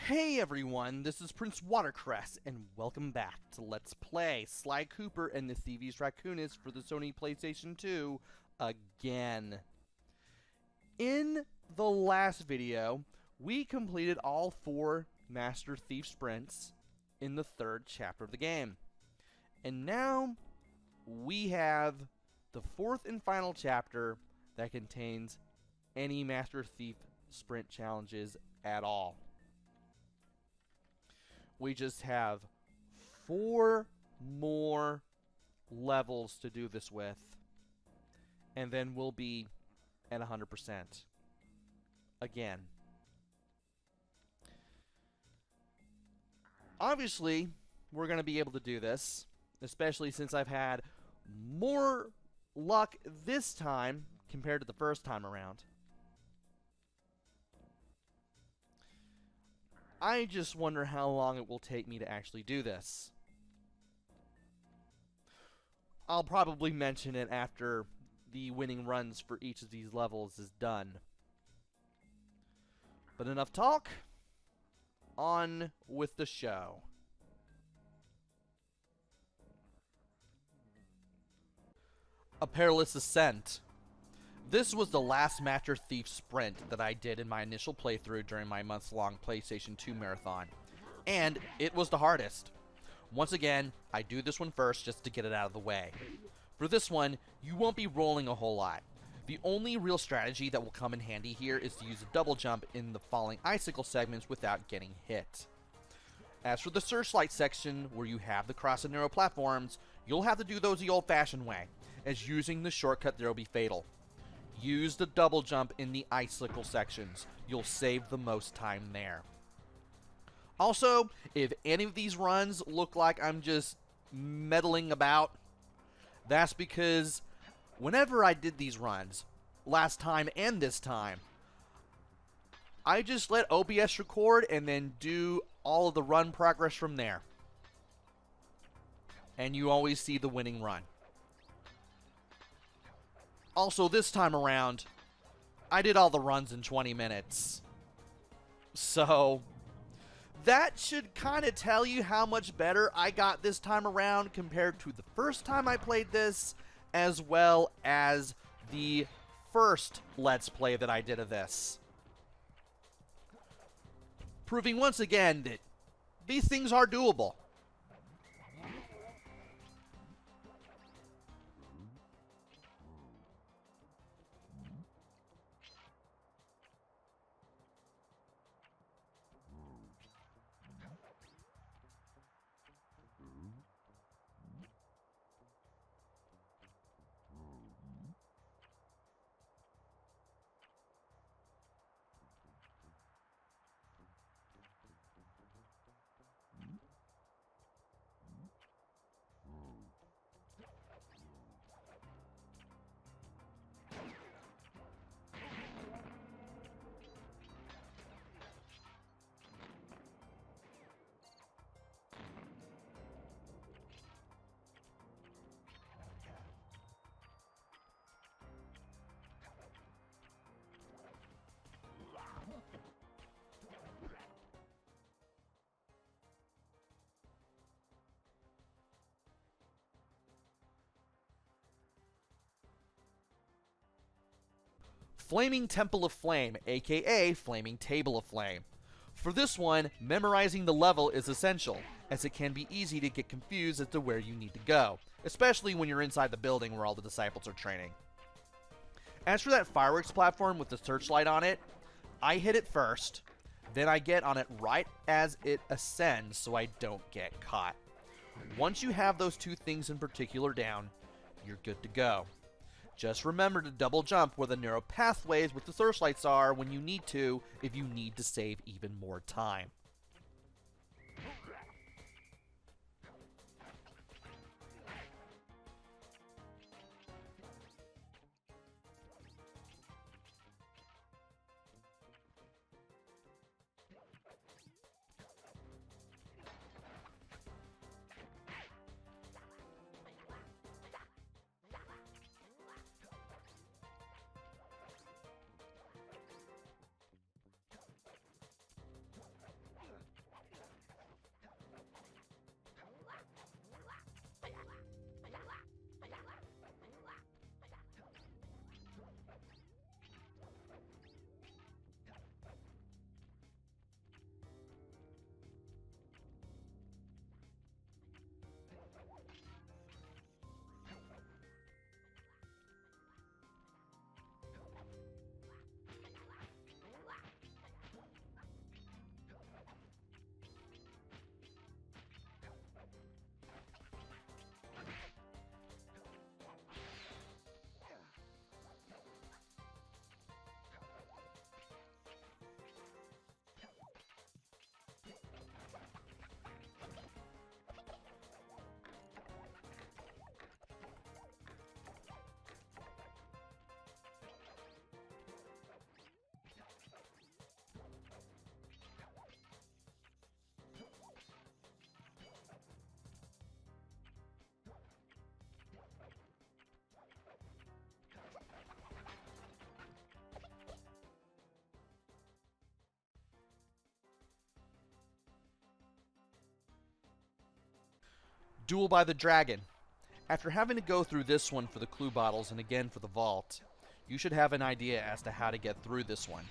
Hey everyone, this is PrinceWatercress, and welcome back to Let's Play Sly Cooper and the Thievius Raccoonus for the Sony PlayStation 2 again. In the last video, we completed all 4 Master Thief sprints in the 3rd chapter of the game. And now, we have the 4th and final chapter that contains any Master Thief sprint challenges at all. We just have 4 more levels to do this with, and then we'll be at 100% again. Obviously, we're going to be able to do this, especially since I've had more luck this time compared to the first time around. I just wonder how long it will take me to actually do this. I'll probably mention it after the winning runs for each of these levels is done. But enough talk. On with the show. A Perilous Ascent. This was the last Master Thief sprint that I did in my initial playthrough during my month-long PlayStation 2 marathon, and it was the hardest. Once again, I do this one first just to get it out of the way. For this one, you won't be rolling a whole lot. The only real strategy that will come in handy here is to use a double jump in the falling icicle segments without getting hit. As for the searchlight section, where you have the cross and narrow platforms, you'll have to do those the old-fashioned way, as using the shortcut there will be fatal. Use the double jump in the icicle sections. You'll save the most time there. Also, if any of these runs look like I'm just meddling about, that's because whenever I did these runs, last time and this time, I just let OBS record and then do all of the run progress from there. And you always see the winning run. Also, this time around, I did all the runs in 20 minutes. So, that should kind of tell you how much better I got this time around compared to the first time I played this, as well as the first Let's Play that I did of this. Proving once again that these things are doable. Flaming Temple of Flame, aka Flaming Table of Flame. For this one, memorizing the level is essential, as it can be easy to get confused as to where you need to go, especially when you're inside the building where all the disciples are training. As for that fireworks platform with the searchlight on it, I hit it first, then I get on it right as it ascends so I don't get caught. Once you have those 2 things in particular down, you're good to go. Just remember to double jump where the narrow pathways with the searchlights are when you need to, if you need to save even more time. Duel by the Dragon. After having to go through this one for the clue bottles and again for the vault, you should have an idea as to how to get through this one.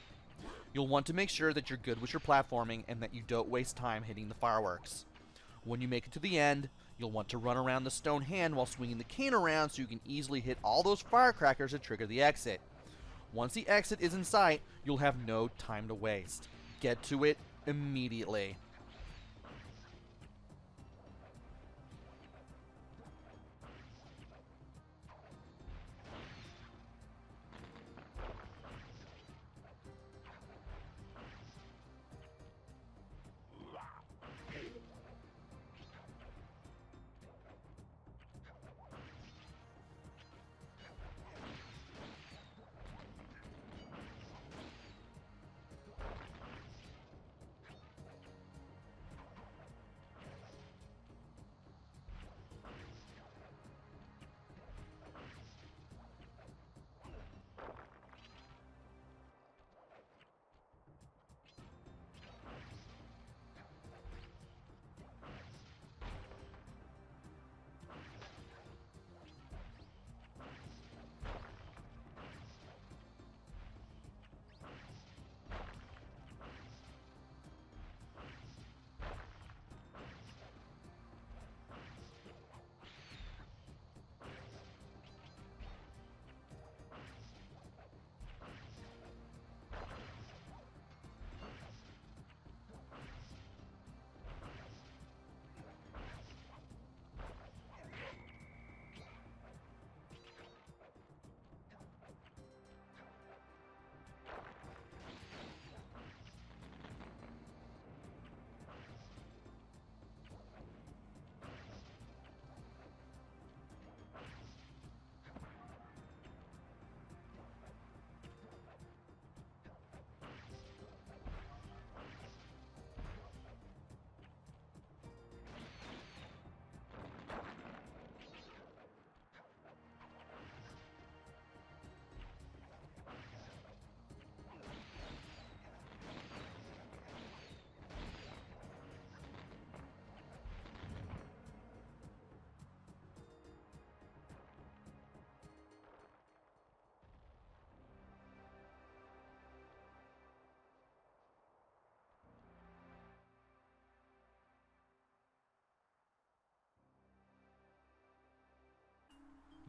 You'll want to make sure that you're good with your platforming and that you don't waste time hitting the fireworks. When you make it to the end, you'll want to run around the stone hand while swinging the cane around so you can easily hit all those firecrackers to trigger the exit. Once the exit is in sight, you'll have no time to waste. Get to it immediately.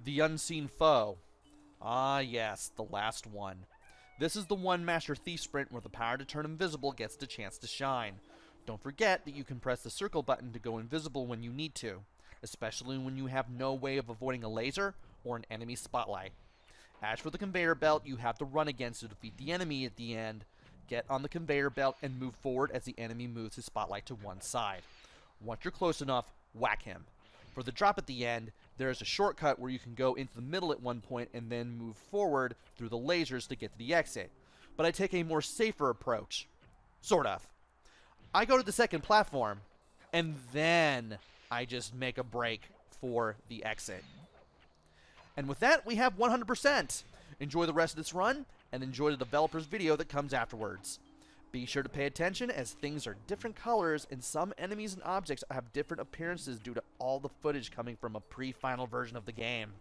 The Unseen Foe. Ah yes, the last one. This is the one Master Thief sprint where the power to turn invisible gets the chance to shine. Don't forget that you can press the circle button to go invisible when you need to, especially when you have no way of avoiding a laser or an enemy spotlight. As for the conveyor belt, you have to run against to defeat the enemy at the end. Get on the conveyor belt and move forward as the enemy moves his spotlight to one side. Once you're close enough, whack him. For the drop at the end, there is a shortcut where you can go into the middle at one point and then move forward through the lasers to get to the exit. But I take a more safer approach. Sort of. I go to the second platform, and then I just make a break for the exit. And with that, we have 100%. Enjoy the rest of this run, and enjoy the developer's video that comes afterwards. Be sure to pay attention as things are different colors and some enemies and objects have different appearances due to all the footage coming from a pre-final version of the game.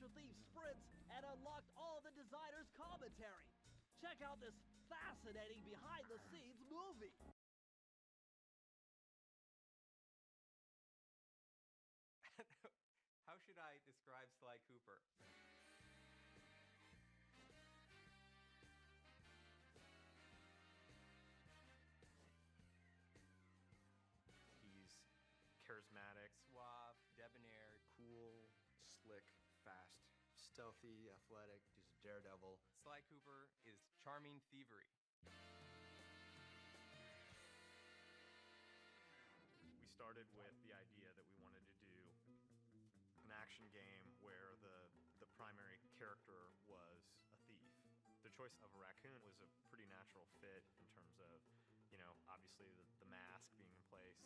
Master Thief sprints and unlocked all the designer's commentary. Check out this fascinating behind-the-scenes movie. How should I describe Sly Cooper? He's charismatic, Suave, debonair, Cool, slick, fast, stealthy, athletic. He's a daredevil. Sly Cooper is charming thievery. We started with the idea that we wanted to do an action game where the primary character was a thief. The choice of a raccoon was a pretty natural fit in terms of, you know, obviously the mask being in place,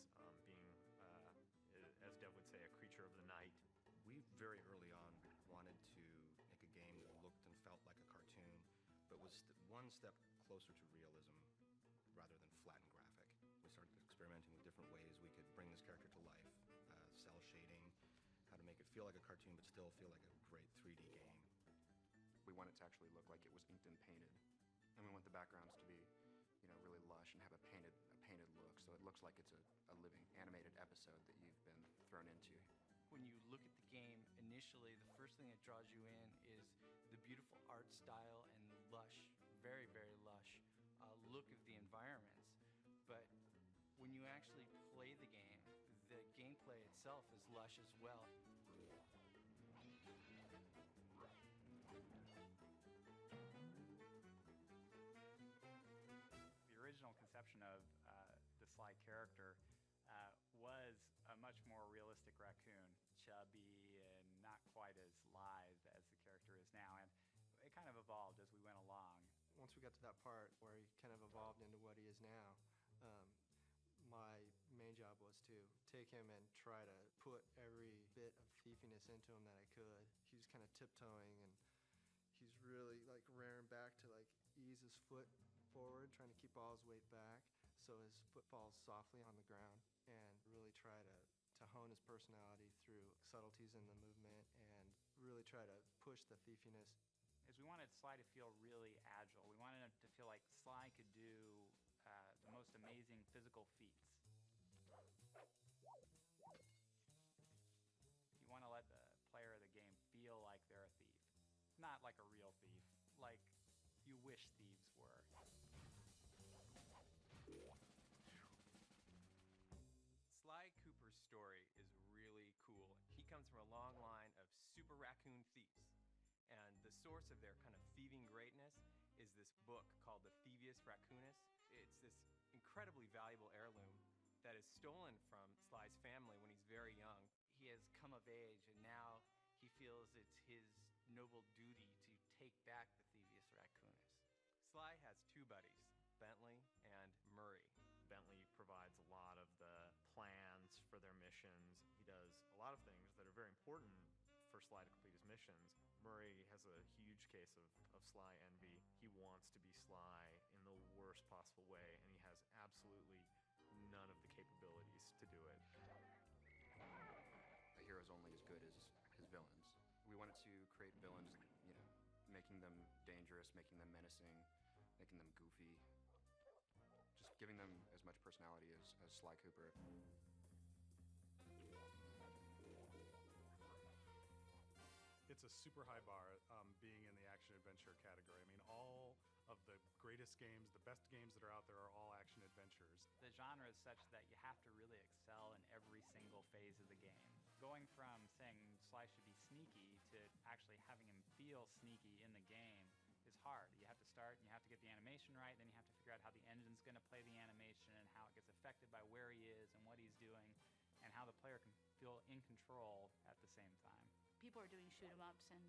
being, as Dev would say, a creature of the night. We very early on wanted to make a game that looked and felt like a cartoon, but was one step closer to realism rather than flat and graphic. We started experimenting with different ways we could bring this character to life, cell shading, how to make it feel like a cartoon but still feel like a great 3D game. We want it to actually look like it was inked and painted, and we want the backgrounds to be, you know, really lush and have a painted look, so it looks like it's a living animated episode that you've been thrown into. When you look at the game, initially, the first thing that draws you in is the beautiful art style and lush, very, very lush look of the environments. But when you actually play the gameplay itself is lush as well. The original conception of the Sly character was a much more realistic raccoon, chubby and not quite as lithe as the character is now, and it kind of evolved as we went along. Once we got to that part where he kind of evolved into what he is now, my main job was to take him and try to put every bit of thiefiness into him that I could. He was kind of tiptoeing, and he's really like rearing back to like ease his foot forward, trying to keep all his weight back so his foot falls softly on the ground, and really try to hone his personality through subtleties in the movement and really try to push the thiefiness. As we wanted Sly to feel really agile, we wanted him to feel like Sly could do the most amazing physical feats. You want to let the player of the game feel like they're a thief. Not like a real thief, like you wish thieves were. Sly Cooper's story is really cool. He comes from a long line of super raccoon thieves. And the source of their kind of thieving greatness is this book called the Thievius Raccoonus. It's this incredibly valuable heirloom that is stolen from Sly's family when he's very young. He has come of age, and now he feels it's his noble duty to take back the Thievius Raccoonus. Sly has two buddies, Bentley and Murray. Bentley provides a lot of the plans for their missions. He does a lot of things that are very important for Sly to complete his missions. Murray has a huge case of Sly envy. He wants to be Sly in the worst possible way, and he has absolutely none of the capabilities to do it. A hero's only as good as his villains. We wanted to create villains, you know, making them dangerous, making them menacing, making them goofy, just giving them as much personality as Sly Cooper. It's a super high bar being in the action-adventure category. I mean, all of the greatest games, the best games that are out there are all action-adventures. The genre is such that you have to really excel in every single phase of the game. Going from saying Sly should be sneaky to actually having him feel sneaky in the game is hard. You have to start and you have to get the animation right, then you have to figure out how the engine's going to play the animation and how it gets affected by where he is and what he's doing and how the player can feel in control at the same time. People are doing shoot-em-ups and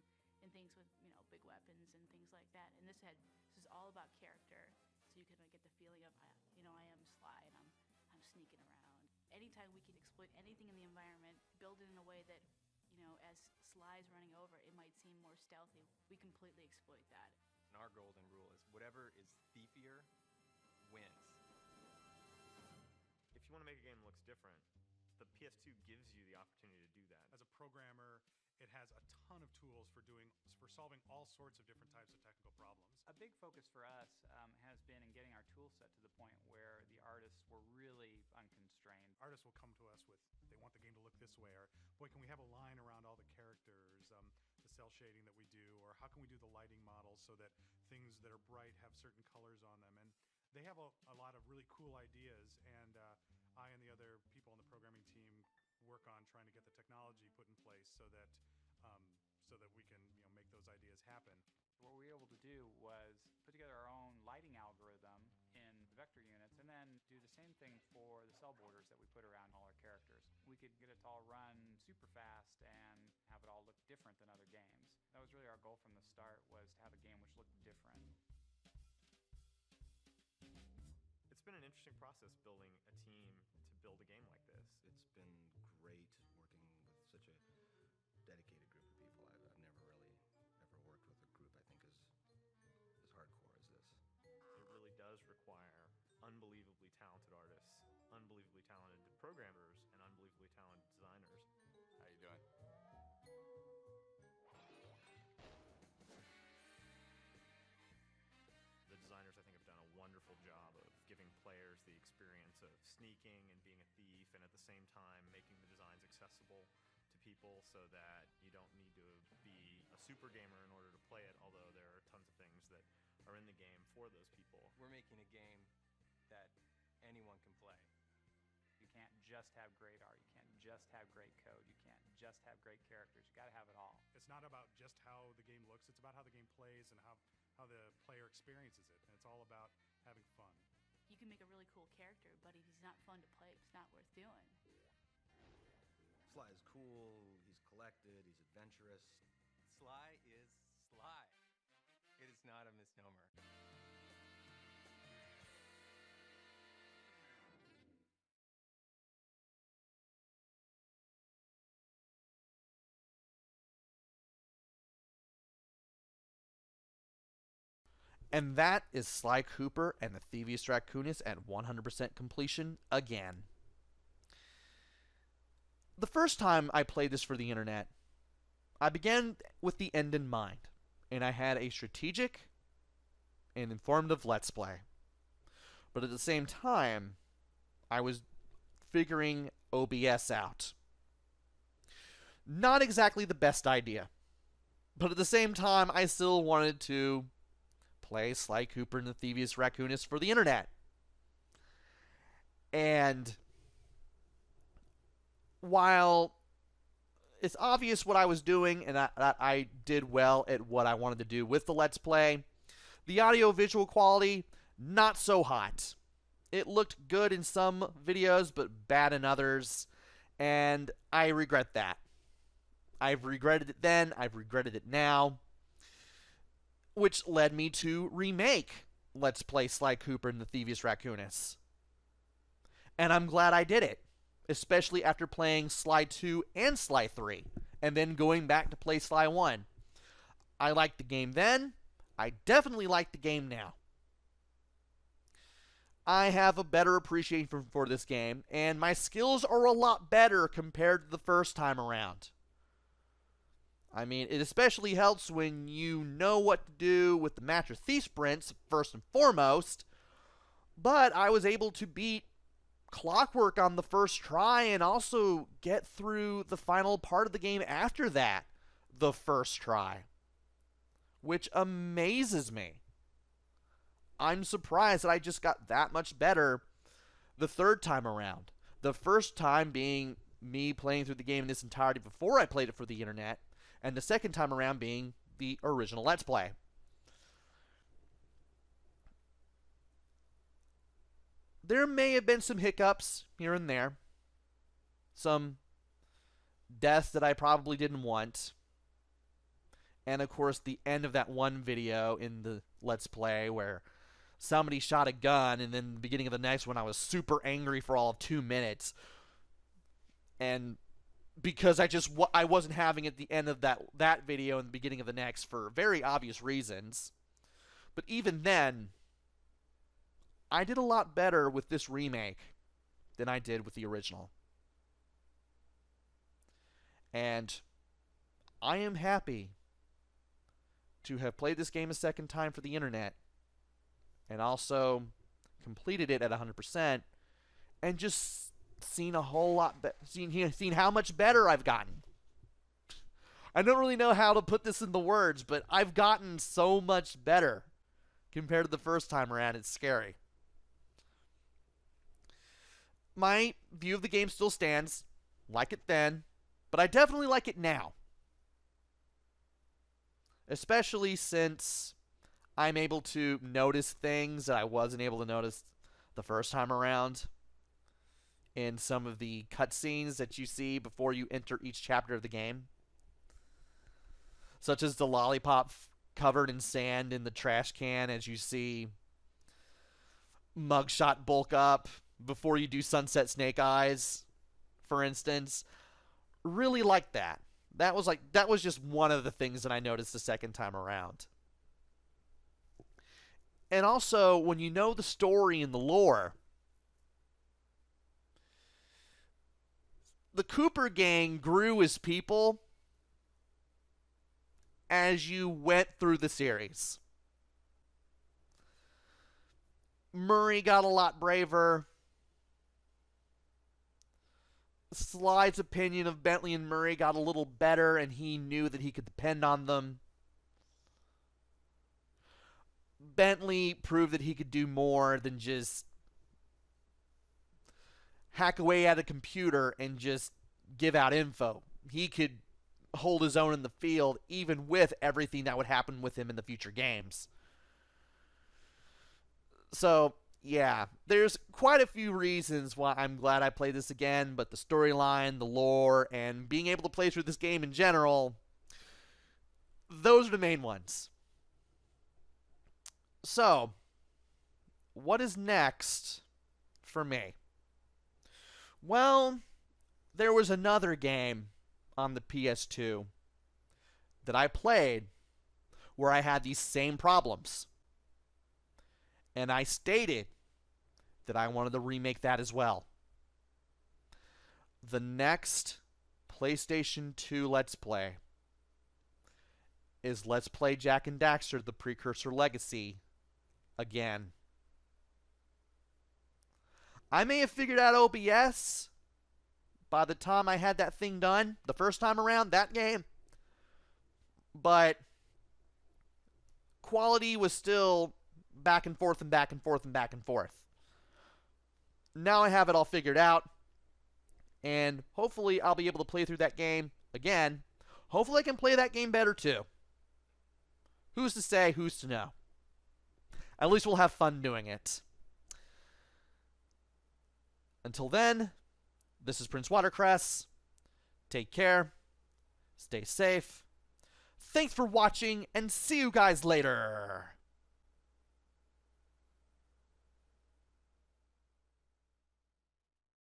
things with, you know, big weapons and things like that. And this is all about character, so you can get the feeling of, you know, I am Sly and I'm sneaking around. Anytime we can exploit anything in the environment, build it in a way that, you know, as Sly's running over, it might seem more stealthy. We completely exploit that. And our golden rule is whatever is thiefier wins. If you want to make a game that looks different, the PS2 gives you the opportunity to do that. As a programmer, it has a ton of tools for solving all sorts of different types of technical problems. A big focus for us has been in getting our tool set to the point where the artists were really unconstrained. Artists will come to us with, they want the game to look this way, or boy, can we have a line around all the characters, the cell shading that we do, or how can we do the lighting models so that things that are bright have certain colors on them. And they have a lot of really cool ideas, and I and the other people on the programming team work on trying to get the technology put in place so that we can make those ideas happen. What we were able to do was put together our own lighting algorithm in the vector units and then do the same thing for the cell borders that we put around all our characters. We could get it to all run super fast and have it all look different than other games. That was really our goal from the start, was to have a game which looked different. It's been an interesting process building a team to build a game like this. It's been great working with such a dedicated group of people. I've never really ever worked with a group I think as hardcore as this. It really does require unbelievably talented artists, unbelievably talented programmers, and unbelievably talented designers. How you doing? The designers, I think, have done a wonderful job of giving players the experience of sneaking and being a thief, and at the same time making the designs accessible to people so that you don't need to be a super gamer in order to play it, although there are tons of things that are in the game for those people. We're making a game that anyone can play. You can't just have great art. You can't just have great code. You can't just have great characters. You got to have it all. It's not about just how the game looks, it's about how the game plays and how the player experiences it. And it's all about having fun. You can make a really cool character, but if he's not fun to play, it's not worth doing. Sly is cool, he's collected, he's adventurous. Sly is Sly. It is not a misnomer. And that is Sly Cooper and the Thievius Raccoonus at 100% completion again. The first time I played this for the internet, I began with the end in mind, and I had a strategic and informative Let's Play. But at the same time, I was figuring OBS out. Not exactly the best idea, but at the same time, I still wanted to play Sly Cooper and the Thievius Raccoonus for the internet. And while it's obvious what I was doing and that I did well at what I wanted to do with the Let's Play, the audio-visual quality, not so hot. It looked good in some videos, but bad in others, and I regret that. I've regretted it then, I've regretted it now, which led me to remake Let's Play Sly Cooper and the Thievius Raccoonus. And I'm glad I did it, especially after playing Sly 2 and Sly 3, and then going back to play Sly 1. I liked the game then, I definitely like the game now. I have a better appreciation for this game, and my skills are a lot better compared to the first time around. I mean, it especially helps when you know what to do with the Master Thief sprints, first and foremost, but I was able to beat Clockwork on the first try and also get through the final part of the game after that, the first try, which amazes me. I'm surprised that I just got that much better the third time around. The first time being me playing through the game in its entirety before I played it for the internet, and the second time around being the original Let's Play. There may have been some hiccups here and there. Some deaths that I probably didn't want. And of course the end of that one video in the Let's Play where somebody shot a gun, and then the beginning of the next one I was super angry for all of 2 minutes. And because I wasn't having at the end of that video and the beginning of the next for very obvious reasons. But even then, I did a lot better with this remake than I did with the original. And I am happy to have played this game a second time for the internet and also completed it at 100% and just seen a whole lot seen how much better I've gotten. I don't really know how to put this into words, but I've gotten so much better compared to the first time around. It's scary. My view of the game still stands. Like it then, but I definitely like it now. Especially since I'm able to notice things that I wasn't able to notice the first time around in some of the cutscenes that you see before you enter each chapter of the game. Such as the lollipop covered in sand in the trash can as you see Mugshot bulk up before you do Sunset Snake Eyes, for instance. Really like that. That was just one of the things that I noticed the second time around. And also, when you know the story and the lore, the Cooper gang grew as people as you went through the series. Murray got a lot braver. Sly's opinion of Bentley and Murray got a little better, and he knew that he could depend on them. Bentley proved that he could do more than just hack away at a computer and just give out info. He could hold his own in the field, even with everything that would happen with him in the future games. So, yeah, there's quite a few reasons why I'm glad I played this again, but the storyline, the lore, and being able to play through this game in general, those are the main ones. So, what is next for me? Well, there was another game on the PS2 that I played where I had these same problems. And I stated that I wanted to remake that as well. The next PlayStation 2 Let's Play is Let's Play Jak and Daxter: The Precursor Legacy again. I may have figured out OBS by the time I had that thing done the first time around, that game. But quality was still back and forth and back and forth and back and forth. Now I have it all figured out, and hopefully I'll be able to play through that game again. Hopefully I can play that game better too. Who's to say, who's to know? At least we'll have fun doing it. Until then, this is PrinceWatercress. Take care. Stay safe. Thanks for watching, and see you guys later.